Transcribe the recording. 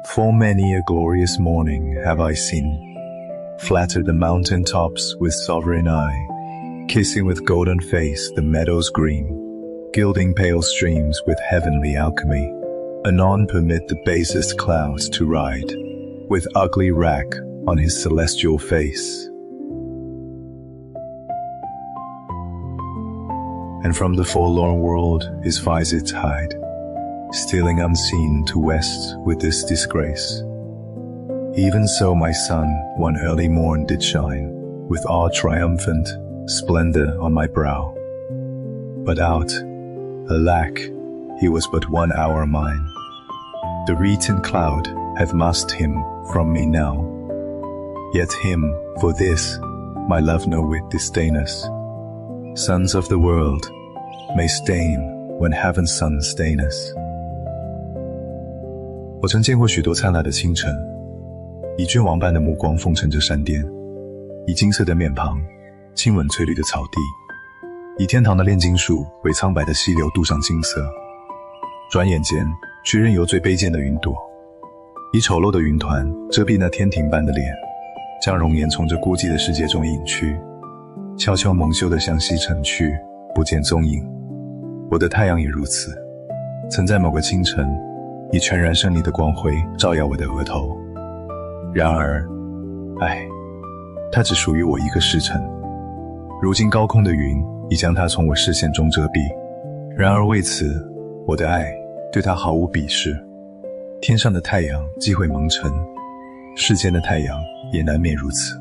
Full many a glorious morning have I seen, flatter the mountain tops with sovereign eye, kissing with golden face the meadows green, gilding pale streams with heavenly alchemy, anon permit the basest clouds to ride, with ugly wrack on his celestial face. And from the forlorn world his visits hide, stealing unseen to west with this disgrace. Even so my sun one early morn did shine, with all triumphant splendor on my brow. But out, alack, he was but 1 hour mine. The wreaten cloud hath masked him from me now. Yet him, for this, my love no whit disdaineth. Sons of the world may stain when heaven's sun staineth. 我曾见过许多灿烂的清晨，以君王般的目光奉承着山巅，以金色的面庞亲吻翠绿的草地，以天堂的炼金术为苍白的溪流镀上金色。转眼间却任由最卑贱的云朵，以丑陋的云团遮蔽那天庭般的脸，将容颜从这孤寂的世界中隐去，悄悄蒙羞地向西沉去，不见踪影。我的太阳也如此，曾在某个清晨以全然胜利的光辉照耀我的额头。然而，它只属于我一个时辰。如今高空的云已将它从我视线中遮蔽，然而为此，我的爱对它毫无鄙视。天上的太阳既会蒙尘，世间的太阳也难免如此。